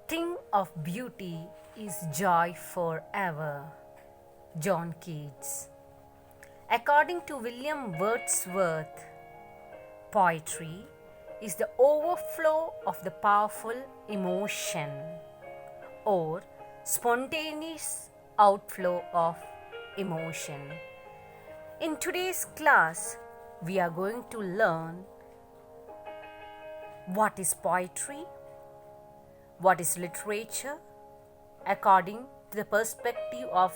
thing of beauty is joy forever. John Keats. According to William Wordsworth, poetry is the overflow of the powerful emotion or spontaneous outflow of emotion. In today's class, we are going to learn what is poetry, what is literature, according to the perspective of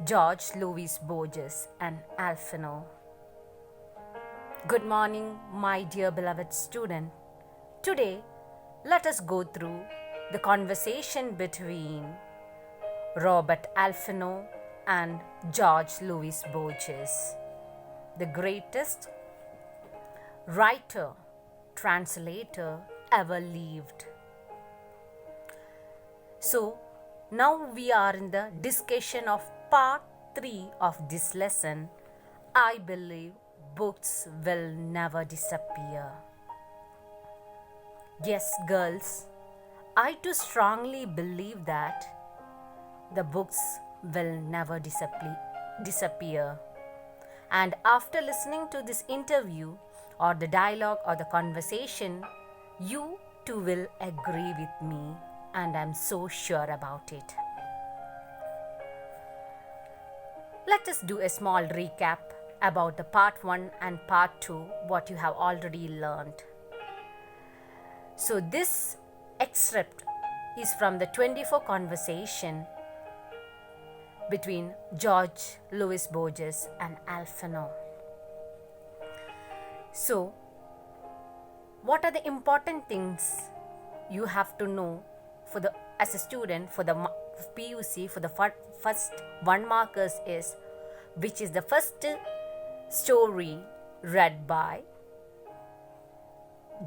George Louis Borges and Alphonso. Good morning, my dear beloved student. Today, let us go through the conversation between Robert Alphonso and George Louis Borges, the greatest writer, translator ever lived. So, now we are in the discussion of part 3 of this lesson. I believe books will never disappear. Yes, girls, I too strongly believe that the books will never disappear. And after listening to this interview or the dialogue or the conversation, you too will agree with me, and I'm so sure about it. Let us do a small recap about the part 1 and part 2, what you have already learned. So this excerpt is from the 24 conversation between George Louis Borges and Alphonso. So, what are the important things you have to know as a student for the PUC, for the first 1 markers is which is the first story read by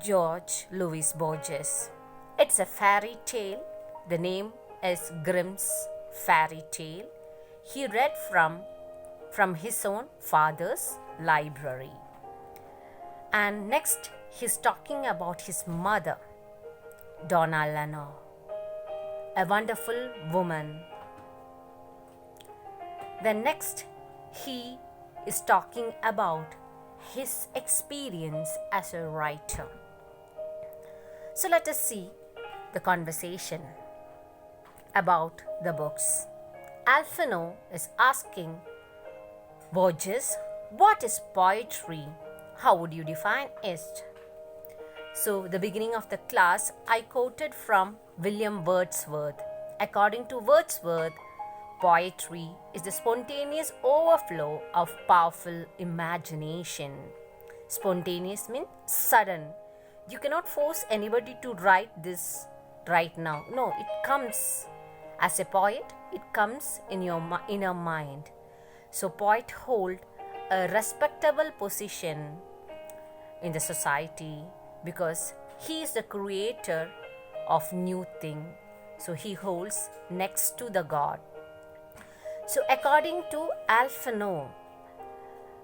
George Louis Borges. It's a fairy tale. The name is Grimm's Fairy Tale. He read from his own father's library. And next, he's talking about his mother, Donna Leonor, a wonderful woman. Then next, he is talking about his experience as a writer. So let us see the conversation about the books. Alphonso is asking Borges, what is poetry? How would you define it? So the beginning of the class, I quoted from William Wordsworth. According to Wordsworth, poetry is the spontaneous overflow of powerful imagination. Spontaneous means sudden. You cannot force anybody to write this right now. No, it comes as a poet, it comes in your inner mind. So poet hold a respectable position in the society because he is the creator of new thing. So he holds next to the God. So according to Alphonso,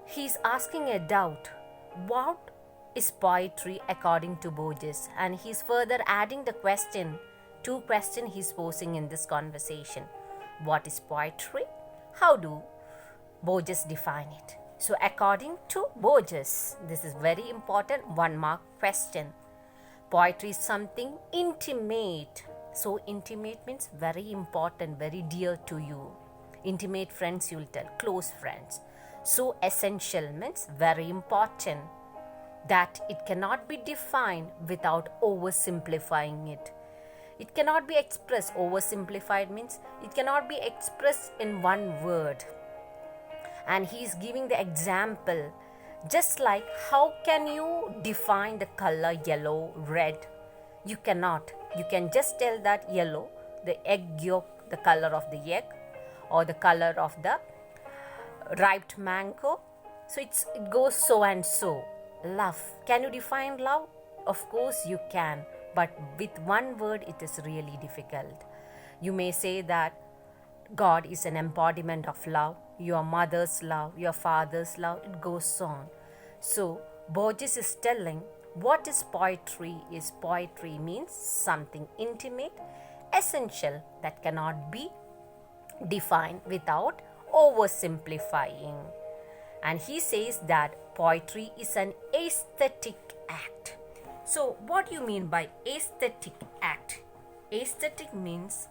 he is asking a doubt. What is poetry according to Borges? And he is further adding the question, 2 questions he is posing in this conversation. What is poetry? How do Borges define it? So according to Borges, this is very important 1 mark question. Poetry is something intimate. So intimate means very important, very dear to you. Intimate friends you will tell, close friends. So essential means very important, that it cannot be defined without oversimplifying it. It cannot be expressed. Oversimplified means it cannot be expressed in 1 word. And he is giving the example, just like how can you define the color yellow, red? You cannot. You can just tell that yellow, the egg yolk, the color of the egg, or the color of the ripe mango. So it goes so and so. Love. Can you define love? Of course you can. But with 1 word, it is really difficult. You may say that God is an embodiment of love, your mother's love, your father's love, it goes on. So Borges is telling What is poetry? Is poetry means something intimate, essential, that cannot be defined without oversimplifying. And he says that poetry is an aesthetic act. So, what do you mean by aesthetic act? Aesthetic means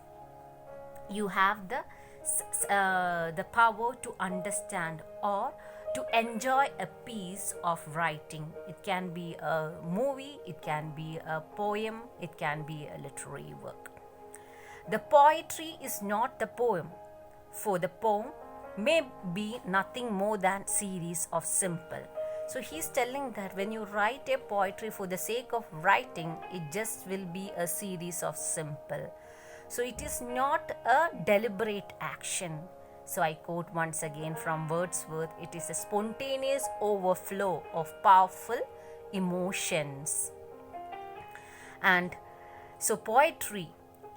you have the power to understand or to enjoy a piece of writing. It can be a movie, it can be a poem, it can be a literary work. The poetry is not the poem, for the poem may be nothing more than series of simple. So he's telling that when you write a poetry for the sake of writing, it just will be a series of simple. So it is not a deliberate action. So I quote once again from Wordsworth, it is a spontaneous overflow of powerful emotions. And so poetry,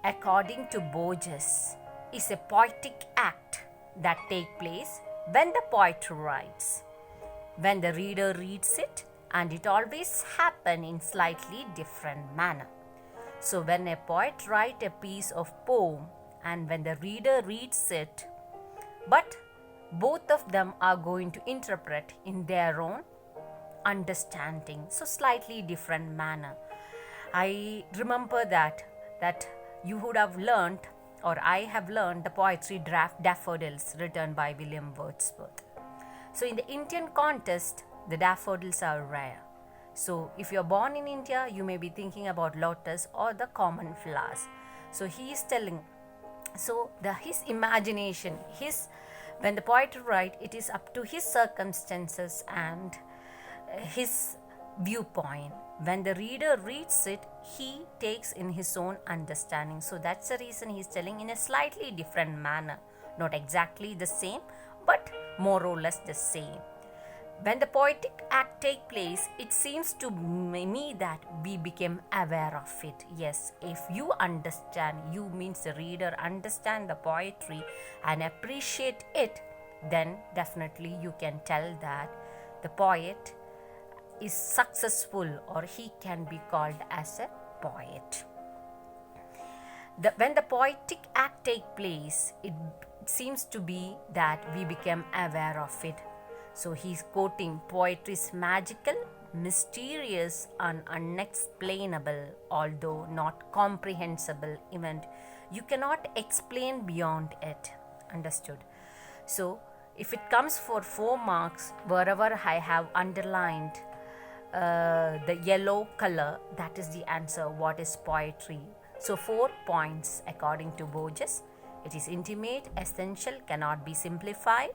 according to Borges, is a poetic act that takes place when the poet writes, when the reader reads it, and it always happens in slightly different manner. So when a poet writes a piece of poem and when the reader reads it, but both of them are going to interpret in their own understanding, so slightly different manner. I remember that you would have learned, or I have learned, the poetry Daffodils written by William Wordsworth. So in the Indian context, the daffodils are rare. So if you're born in India, you may be thinking about lotus or the common flowers. So he is telling, so his imagination, when the poet writes, it is up to his circumstances and his viewpoint. When the reader reads it, he takes in his own understanding. So that's the reason he's telling in a slightly different manner, not exactly the same, but more or less the same. When the poetic act takes place, it seems to me that we become aware of it. Yes, if you understand, you means the reader understand the poetry and appreciate it, then definitely you can tell that the poet is successful, or he can be called as a poet. When the poetic act takes place, it seems to be that we become aware of it. So he's quoting, poetry is magical, mysterious and unexplainable, although not comprehensible event. You cannot explain beyond it. Understood? So if it comes for 4 marks, wherever I have underlined the yellow color, that is the answer. What is poetry? So 4 points according to Borges. It is intimate, essential, cannot be simplified.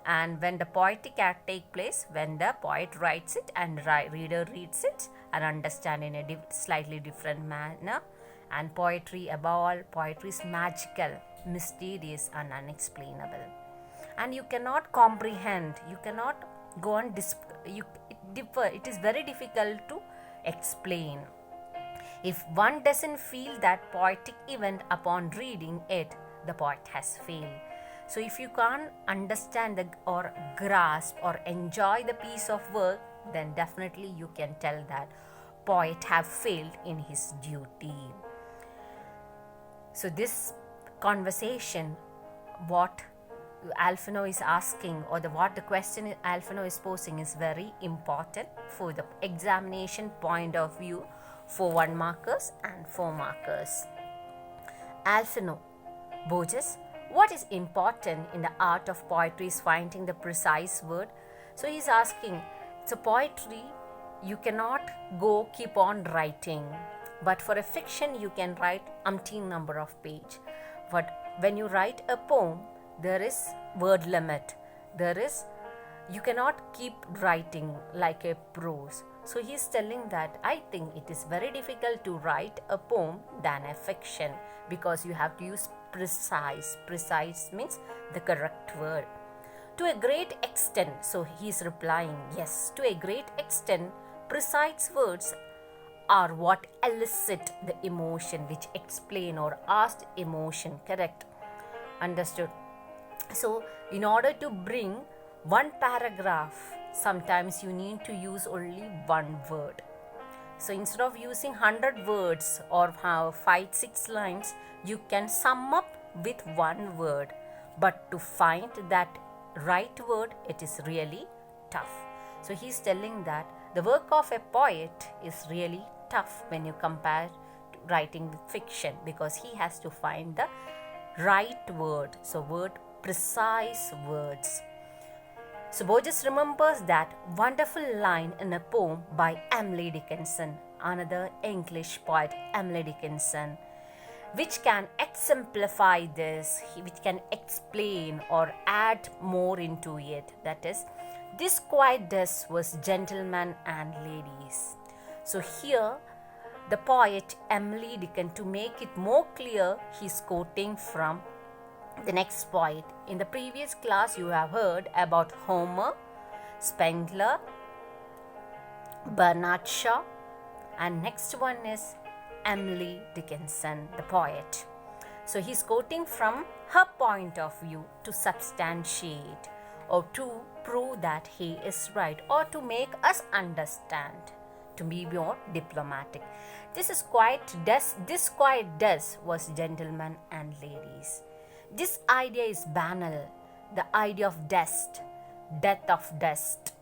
And when the poetic act takes place, when the poet writes it and reader reads it and understand in a slightly different manner. And poetry, above all, poetry is magical, mysterious and unexplainable. And you cannot comprehend, you cannot go on, it is very difficult to explain. If one doesn't feel that poetic event upon reading it, the poet has failed. So if you can't understand or grasp or enjoy the piece of work, then definitely you can tell that poet have failed in his duty. So this conversation, what Alphino is asking, or what the question Alphino is posing, is very important for the examination point of view for 1 markers and 4 markers. Alphino, Borges, what is important in the art of poetry is finding the precise word. So he's asking, so poetry, you cannot keep on writing, but for a fiction you can write umpteen number of page. But when you write a poem, there is word limit. You cannot keep writing like a prose. So he's telling that I think it is very difficult to write a poem than a fiction, because you have to use precise. Precise means the correct word. To a great extent, so he's replying, yes, to a great extent, precise words are what elicit the emotion, which explain or ask emotion, correct? Understood? So in order to bring 1 paragraph, sometimes you need to use only 1 word. So instead of using 100 words or 5-6 lines, you can sum up with one word. But to find that right word, it is really tough. So he's telling that the work of a poet is really tough when you compare to writing with fiction, because he has to find the right word. So precise words. So Borges remembers that wonderful line in a poem by Emily Dickinson, another English poet, Emily Dickinson, which can exemplify this, which can explain or add more into it. That is, this quiet death was gentlemen and ladies. So here, the poet Emily Dickinson, to make it more clear, he's quoting from the next poet. In the previous class, you have heard about Homer, Spengler, Bernard Shaw, and next one is Emily Dickinson, the poet. So he's quoting from her point of view to substantiate or to prove that he is right, or to make us understand, to be more diplomatic. This quiet death was gentlemen and ladies. This idea is banal, the idea of death of dust.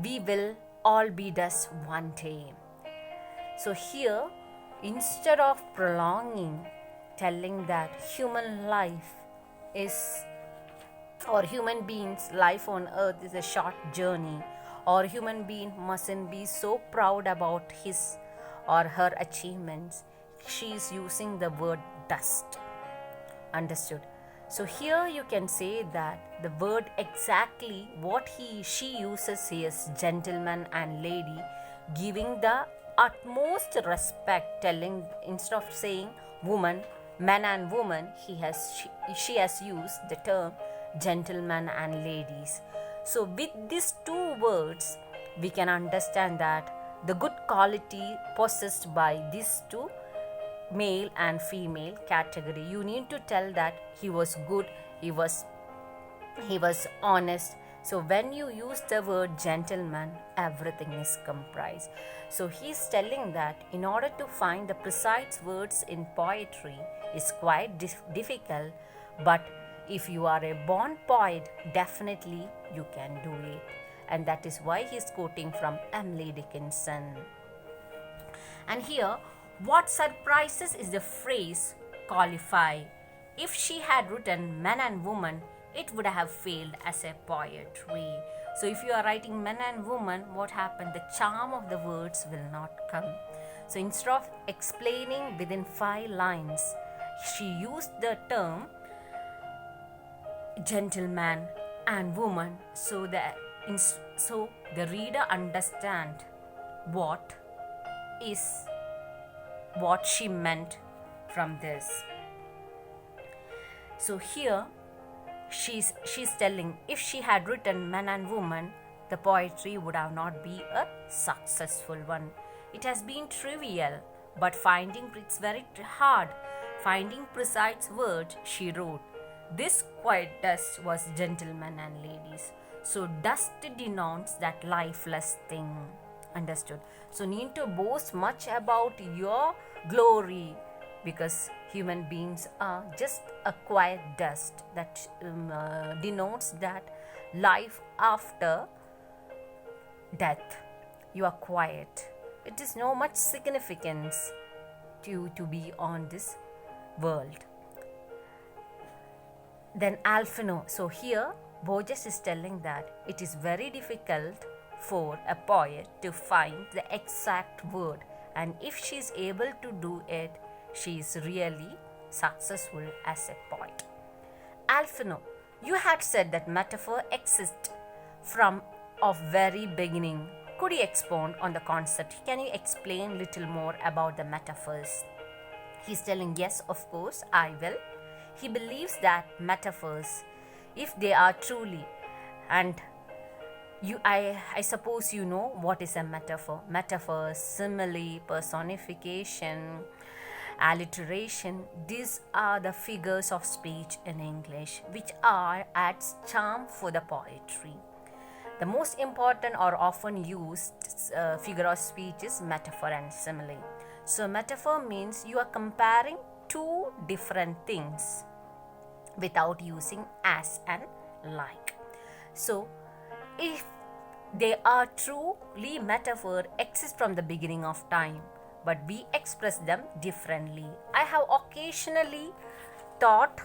We will all be dust one day. So here, instead of prolonging, telling that human life is, or human beings' life on earth is a short journey, or human being mustn't be so proud about his or her achievements, she is using the word dust. Understood? So here you can say that the word exactly what she uses is gentleman and lady, giving the utmost respect, telling instead of saying woman, man and woman, she has used the term gentlemen and ladies. So with these two words, we can understand that the good quality possessed by these two, male and female category, you need to tell that he was good, he was honest. So when you use the word gentleman, everything is comprised. So he's telling that in order to find the precise words in poetry is quite difficult, but if you are a born poet, definitely you can do it. And that is why he's quoting from Emily Dickinson. And here, what surprises is the phrase qualify. If she had written man and woman, it would have failed as a poetry. So if you are writing man and woman, what happened? The charm of the words will not come. So instead of explaining within 5 lines, she used the term gentleman and woman, so the reader understand what she meant from this. So here she's telling, if she had written man and woman, the poetry would have not been a successful one. It has been trivial, but it's very hard finding precise words. She wrote, this quiet dust was gentlemen and ladies. So dust denotes that lifeless thing. Understood? So need to boast much about your glory, because human beings are just a quiet dust that denotes that life after death. You are quiet. It is no much significance to be on this world. Then Alphino. So here Borges is telling that it is very difficult for a poet to find the exact word, and if she is able to do it, she is really successful as a poet. Alphino, you had said that metaphor exists from of very beginning. Could you expound on the concept? Can you explain little more about the metaphors? He's telling, yes, of course, I will. He believes that metaphors, if they are truly, and I suppose you know what is a metaphor. Metaphor, simile, personification, alliteration, these are the figures of speech in English which adds charm for the poetry. The most important or often used figure of speech is metaphor and simile. So metaphor means you are comparing two different things without using as and like. So if they are truly metaphor exist from the beginning of time, but we express them differently. I have occasionally thought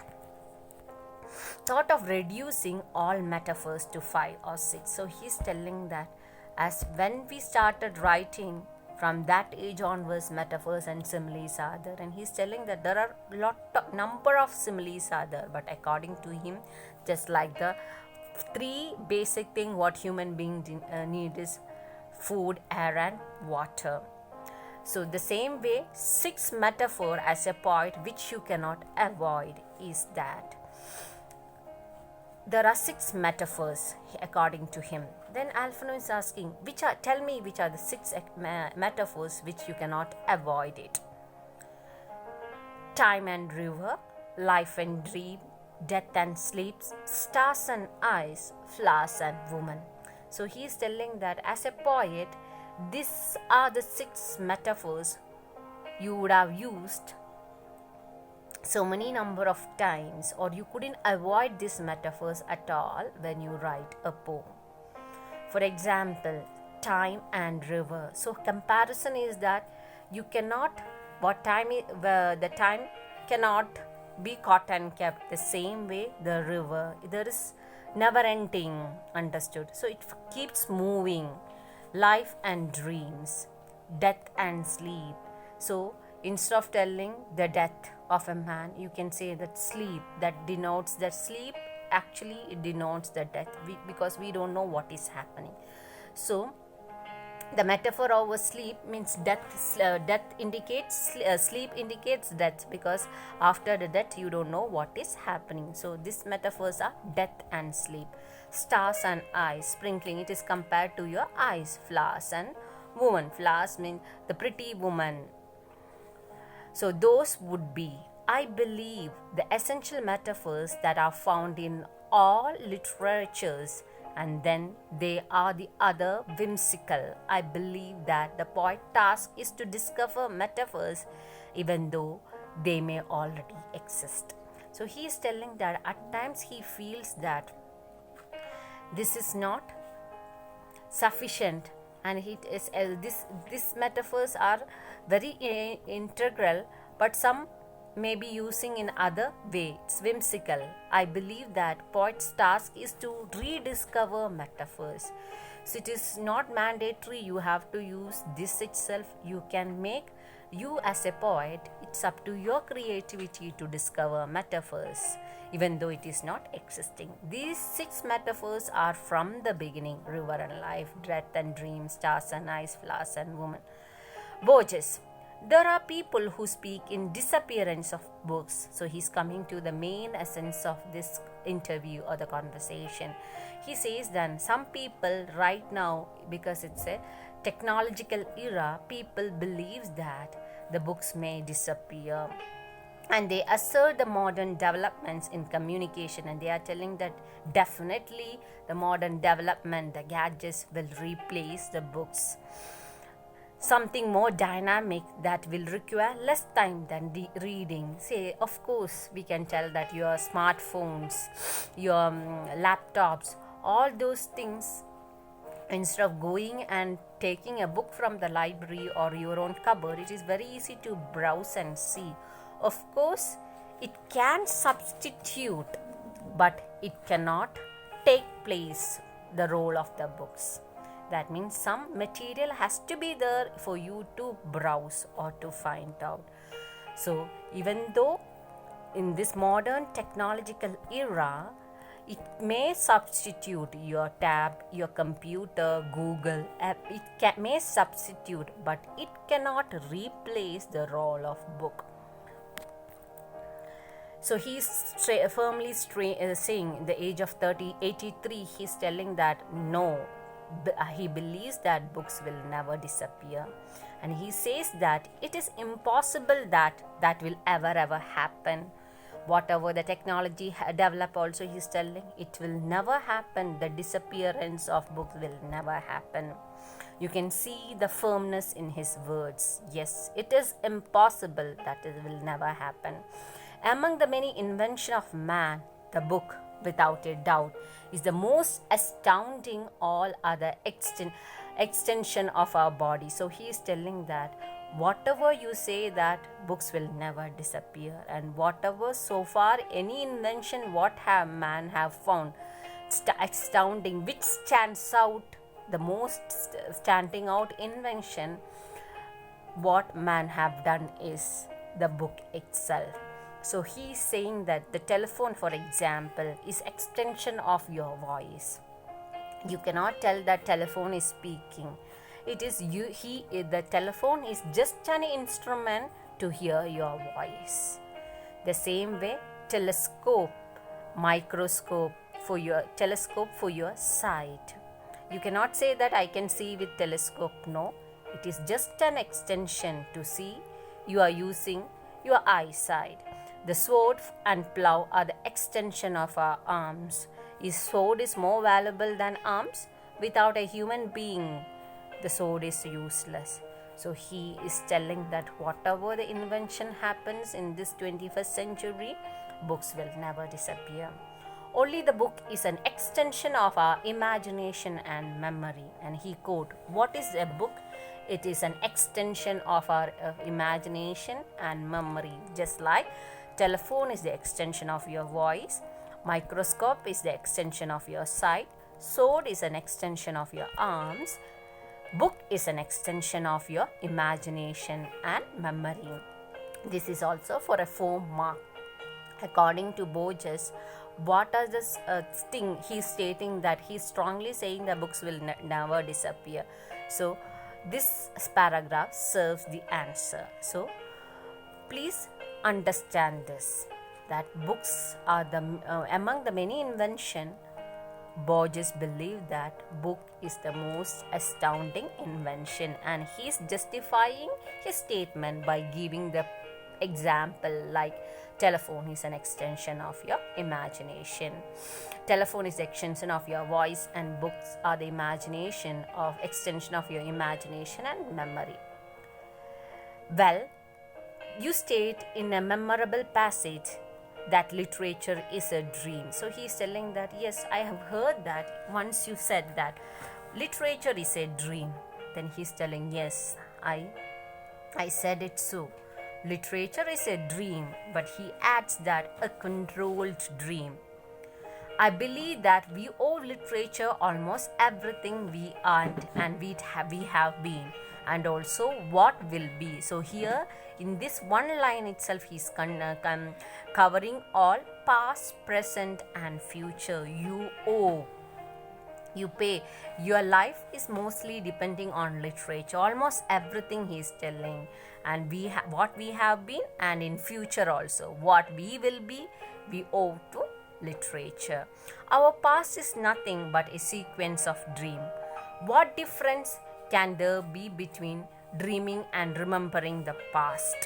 of reducing all metaphors to 5 or 6. So he's telling that as when we started writing, from that age onwards, metaphors and similes are there, and he's telling that there are number of similes are there, but according to him, just like the 3 basic thing what human beings need is food, air and water. So the same way, 6 metaphor as a point which you cannot avoid is that there are 6 metaphors according to him. Then Alphonso is asking, tell me which are the 6 metaphors which you cannot avoid it. Time and river, life and dream, death and sleep, stars and eyes, flowers and woman. So he is telling that as a poet, these are the 6 metaphors you would have used so many number of times, or you couldn't avoid these metaphors at all when you write a poem. For example, time and river. So comparison is that you cannot, the time cannot be caught and kept. The same way the river, there is never ending, understood. So it keeps moving. Life and dreams, death and sleep. So instead of telling the death of a man, you can say that sleep, that denotes that sleep, actually it denotes the death, because we don't know what is happening. So the metaphor of sleep means death indicates sleep indicates death, because after the death you don't know what is happening. So these metaphors are death and sleep. Stars and eyes, sprinkling, it is compared to your eyes. Flowers and woman, flowers mean the pretty woman. So those would be, I believe, the essential metaphors that are found in all literatures, and then they are the other whimsical. I believe that the poet's task is to discover metaphors even though they may already exist. So he is telling that at times he feels that this is not sufficient, and it is these metaphors are very integral, but some may be using in other way. It's whimsical. I believe that poet's task is to rediscover metaphors. So it is not mandatory you have to use this itself. You can make, you as a poet, it's up to your creativity to discover metaphors even though it is not existing. These 6 metaphors are from the beginning: river and life, death and dream, stars and eyes, flowers and woman. Borges. There are people who speak in disappearance of books. So he's coming to the main essence of this interview or the conversation. He says that some people right now, because it's a technological era, people believes that the books may disappear, and they assert the modern developments in communication, and they are telling that definitely the modern development, the gadgets will replace the books. Something more dynamic that will require less time than reading. Say, of course, we can tell that your smartphones, your laptops, all those things, instead of going and taking a book from the library or your own cupboard, it is very easy to browse and see. Of course, it can substitute, but it cannot take place the role of the books. That means some material has to be there for you to browse or to find out. So even though in this modern technological era, it may substitute your tab, your computer, Google app, may substitute, but it cannot replace the role of book. So he's firmly saying, in the age of 83, he's telling that no, he believes that books will never disappear, and he says that it is impossible that will ever happen. Whatever the technology develop also, he's telling it will never happen. The disappearance of books will never happen. You can see the firmness in his words. Yes, it is impossible that it will never happen. Among the many inventions of man, the book, without a doubt, is the most astounding all other extension of our body. So he is telling that whatever you say, that books will never disappear, and whatever so far any invention what have man have found astounding, which stands out, the most standing out invention what man have done is the book itself. So he is saying that the telephone, for example, is extension of your voice. You cannot tell that telephone is speaking. It is you. The telephone is just an instrument to hear your voice. The same way, telescope, microscope for your sight. You cannot say that I can see with telescope. No, it is just an extension to see. You are using your eyesight. The sword and plow are the extension of our arms. Is sword is more valuable than arms? Without a human being, the sword is useless. So he is telling that whatever the invention happens in this 21st century, books will never disappear. Only the book is an extension of our imagination and memory. And he quote, what is a book? It is an extension of our imagination and memory. Just like telephone is the extension of your voice, microscope is the extension of your sight, sword is an extension of your arms, book is an extension of your imagination and memory. This is also for a 4 mark. According to Borges, what are this thing he's stating, that he's strongly saying that books will never disappear. So this paragraph serves the answer. So please understand this, that books are the among the many inventions. Borges believed that book is the most astounding invention, and he is justifying his statement by giving the example like telephone is an extension of your imagination, telephone is the extension of your voice, and books are the imagination of extension of your imagination and memory. Well, you state in a memorable passage that literature is a dream. So he is telling that yes, I have heard that once you said that literature is a dream. Then he is telling yes, I said it so. Literature is a dream, but he adds that a controlled dream. I believe that we owe literature almost everything we aren't and we have been, and also what will be. So here in this one line itself, he's covering all past, present and future. You owe, you pay. Your life is mostly depending on literature. Almost everything he is telling, and what we have been, and in future also what we will be, we owe to literature. Our past is nothing but a sequence of dream. What difference can there be between dreaming and remembering the past?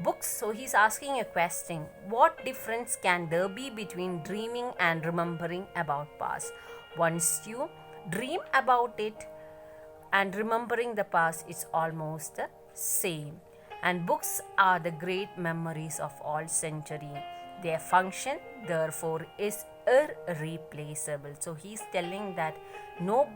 Books, so he's asking a question, what difference can there be between dreaming and remembering about past? Once you dream about it and remembering the past, it's almost the same. And books are the great memories of all century. Their function therefore is irreplaceable. So he's telling that no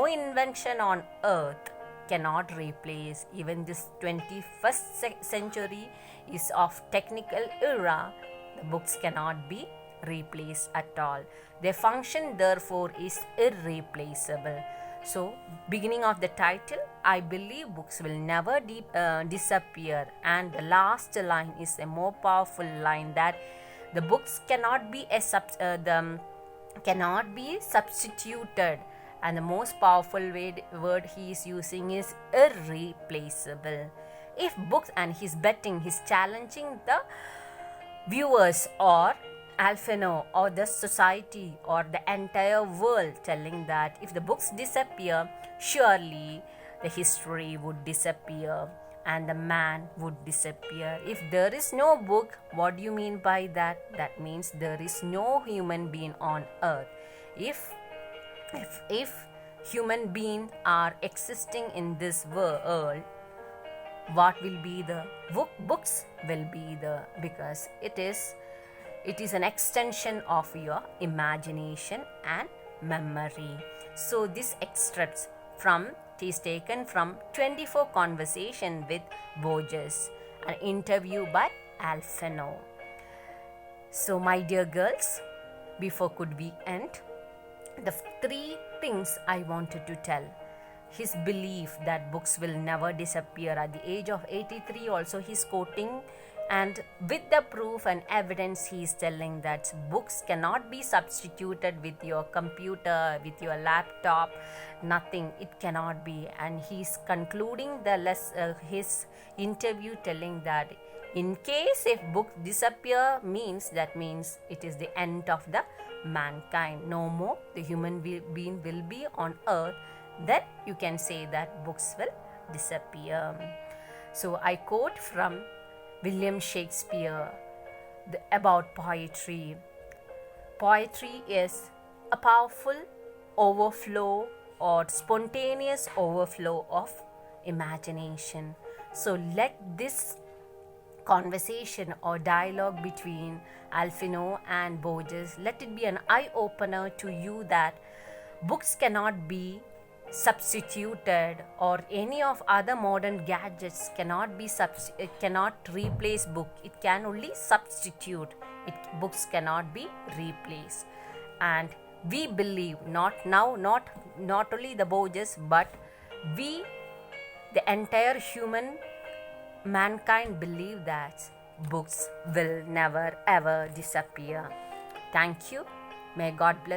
invention on earth cannot replace. Even this 21st century is of technical era, the books cannot be replaced at all. Their function therefore is irreplaceable. So beginning of the title, I believe books will never disappear, and the last line is a more powerful line, that the books cannot be substituted, and the most powerful word he is using is irreplaceable. If books, and he's challenging the viewers or Alphino or the society or the entire world, telling that if the books disappear, surely the history would disappear, and the man would disappear. If there is no book, what do you mean by that? That means there is no human being on earth. If human beings are existing in this world, what will be the books will be the, because it is an extension of your imagination and memory. So this extracts from, it is taken from 24 Conversation with Borges, an interview by Alfano. So my dear girls, before could we end, the three things I wanted to tell: his belief that books will never disappear. At the age of 83 also he's quoting, and with the proof and evidence he is telling that books cannot be substituted with your computer, with your laptop, nothing, it cannot be. And he's concluding his interview telling that in case if books disappear, that means it is the end of the mankind. No more the human being will be on earth, then you can say that books will disappear. So I quote from William Shakespeare about poetry. Poetry is a powerful overflow or spontaneous overflow of imagination. So let this conversation or dialogue between Alfano and Borges, let it be an eye-opener to you that books cannot be substituted, or any of other modern gadgets cannot replace book. It can only substitute it. Books cannot be replaced. And we believe, not only the Borges, but we, the entire mankind, believe that books will never ever disappear. Thank you. May God bless.